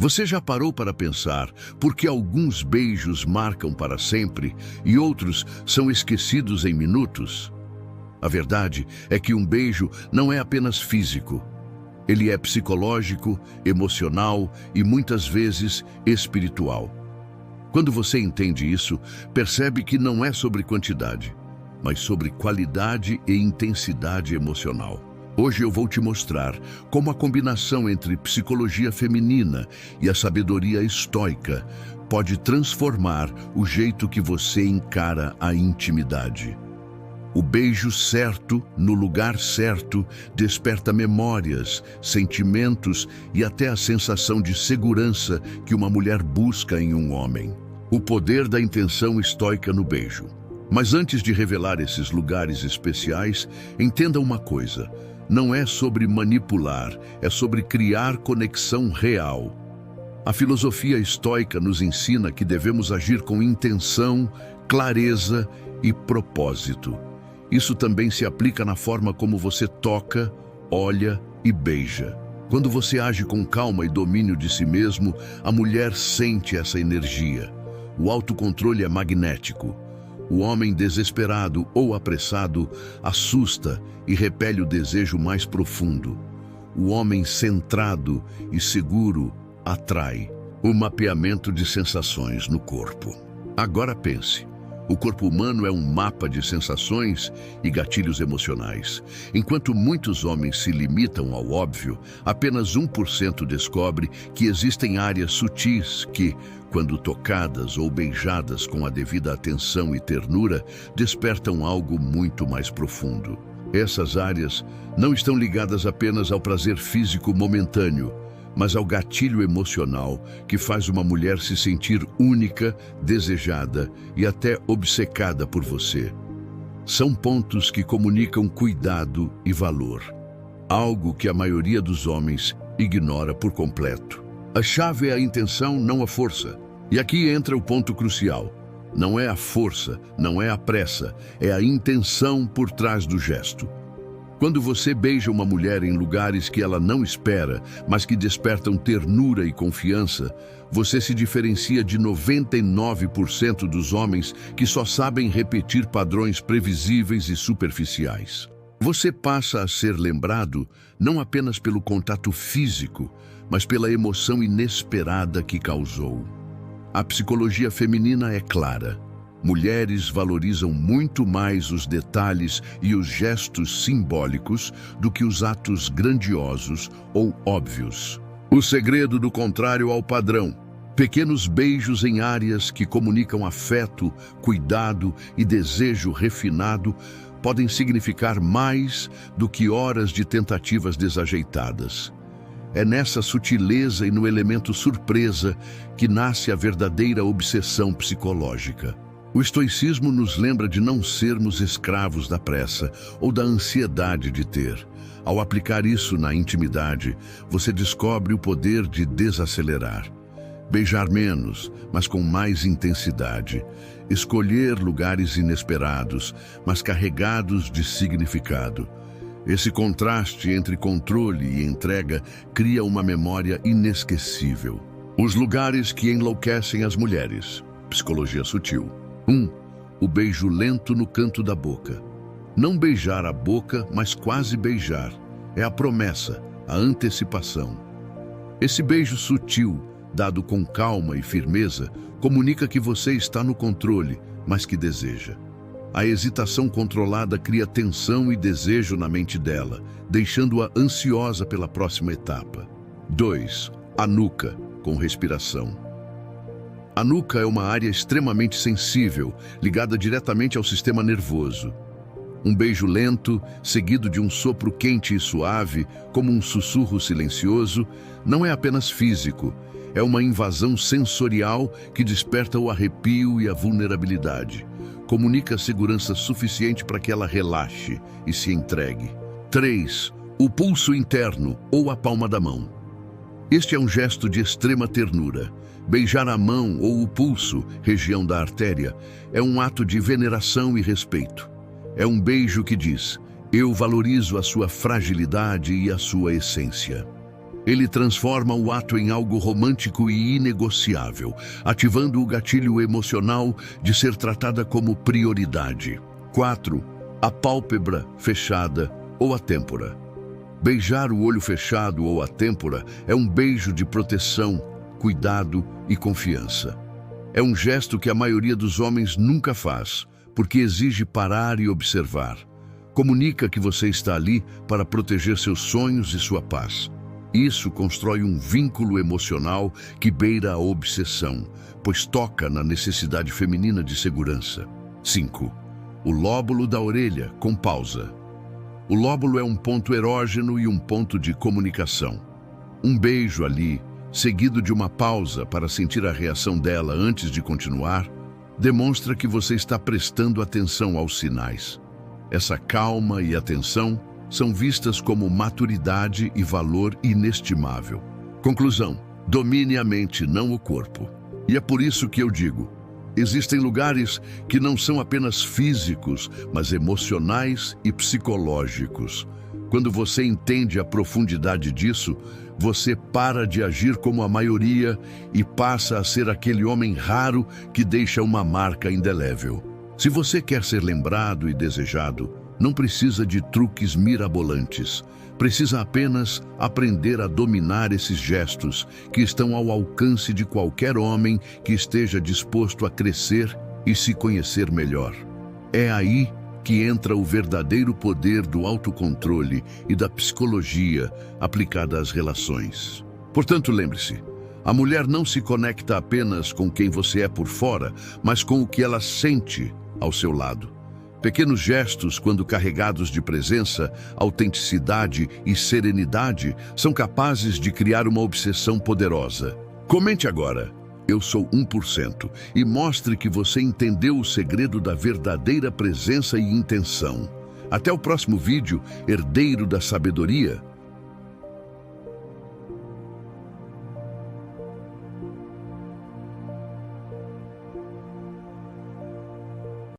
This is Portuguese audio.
Você já parou para pensar por que alguns beijos marcam para sempre e outros são esquecidos em minutos? A verdade é que um beijo não é apenas físico. Ele é psicológico, emocional e muitas vezes espiritual. Quando você entende isso, percebe que não é sobre quantidade, mas sobre qualidade e intensidade emocional. Hoje eu vou te mostrar como a combinação entre psicologia feminina e a sabedoria estoica pode transformar o jeito que você encara a intimidade. O beijo certo, no lugar certo, desperta memórias, sentimentos e até a sensação de segurança que uma mulher busca em um homem. O poder da intenção estoica no beijo. Mas antes de revelar esses lugares especiais, entenda uma coisa: não é sobre manipular, é sobre criar conexão real. A filosofia estoica nos ensina que devemos agir com intenção, clareza e propósito. Isso também se aplica na forma como você toca, olha e beija. Quando você age com calma e domínio de si mesmo, a mulher sente essa energia. O autocontrole é magnético. O homem desesperado ou apressado assusta e repele o desejo mais profundo. O homem centrado e seguro atrai. O mapeamento de sensações no corpo. Agora pense. O corpo humano é um mapa de sensações e gatilhos emocionais. Enquanto muitos homens se limitam ao óbvio, apenas 1% descobre que existem áreas sutis que, quando tocadas ou beijadas com a devida atenção e ternura, despertam algo muito mais profundo. Essas áreas não estão ligadas apenas ao prazer físico momentâneo, mas ao gatilho emocional que faz uma mulher se sentir única, desejada e até obcecada por você. São pontos que comunicam cuidado e valor, algo que a maioria dos homens ignora por completo. A chave é a intenção, não a força. E aqui entra o ponto crucial. Não é a força, não é a pressa, é a intenção por trás do gesto. Quando você beija uma mulher em lugares que ela não espera, mas que despertam ternura e confiança, você se diferencia de 99% dos homens que só sabem repetir padrões previsíveis e superficiais. Você passa a ser lembrado não apenas pelo contato físico, mas pela emoção inesperada que causou. A psicologia feminina é clara. Mulheres valorizam muito mais os detalhes e os gestos simbólicos do que os atos grandiosos ou óbvios. O segredo do contrário ao padrão. Pequenos beijos em áreas que comunicam afeto, cuidado e desejo refinado podem significar mais do que horas de tentativas desajeitadas. É nessa sutileza e no elemento surpresa que nasce a verdadeira obsessão psicológica. O estoicismo nos lembra de não sermos escravos da pressa ou da ansiedade de ter. Ao aplicar isso na intimidade, você descobre o poder de desacelerar. Beijar menos, mas com mais intensidade. Escolher lugares inesperados, mas carregados de significado. Esse contraste entre controle e entrega cria uma memória inesquecível. Os lugares que enlouquecem as mulheres. Psicologia sutil. 1. O beijo lento no canto da boca. Não beijar a boca, mas quase beijar. É a promessa, a antecipação. Esse beijo sutil, dado com calma e firmeza, comunica que você está no controle, mas que deseja. A hesitação controlada cria tensão e desejo na mente dela, deixando-a ansiosa pela próxima etapa. 2. A nuca, com respiração. A nuca é uma área extremamente sensível, ligada diretamente ao sistema nervoso. Um beijo lento, seguido de um sopro quente e suave, como um sussurro silencioso, não é apenas físico, é uma invasão sensorial que desperta o arrepio e a vulnerabilidade. Comunica segurança suficiente para que ela relaxe e se entregue. 3. O pulso interno ou a palma da mão. Este é um gesto de extrema ternura. Beijar a mão ou o pulso, região da artéria, é um ato de veneração e respeito. É um beijo que diz: eu valorizo a sua fragilidade e a sua essência. Ele transforma o ato em algo romântico e inegociável, ativando o gatilho emocional de ser tratada como prioridade. 4. A pálpebra fechada ou a têmpora. Beijar o olho fechado ou a têmpora é um beijo de proteção, cuidado e confiança. É um gesto que a maioria dos homens nunca faz, porque exige parar e observar. Comunica que você está ali para proteger seus sonhos e sua paz. Isso constrói um vínculo emocional que beira a obsessão, pois toca na necessidade feminina de segurança. 5. O lóbulo da orelha, com pausa. O lóbulo é um ponto erógeno e um ponto de comunicação. Um beijo ali, seguido de uma pausa para sentir a reação dela antes de continuar, demonstra que você está prestando atenção aos sinais. Essa calma e atenção são vistas como maturidade e valor inestimável. Conclusão: domine a mente, não o corpo. E é por isso que eu digo, existem lugares que não são apenas físicos, mas emocionais e psicológicos. Quando você entende a profundidade disso, você para de agir como a maioria e passa a ser aquele homem raro que deixa uma marca indelével. Se você quer ser lembrado e desejado, não precisa de truques mirabolantes. Precisa apenas aprender a dominar esses gestos que estão ao alcance de qualquer homem que esteja disposto a crescer e se conhecer melhor. É aí que entra o verdadeiro poder do autocontrole e da psicologia aplicada às relações. Portanto, lembre-se, a mulher não se conecta apenas com quem você é por fora, mas com o que ela sente ao seu lado. Pequenos gestos, quando carregados de presença, autenticidade e serenidade, são capazes de criar uma obsessão poderosa. Comente agora, eu sou 1%, e mostre que você entendeu o segredo da verdadeira presença e intenção. Até o próximo vídeo, herdeiro da sabedoria.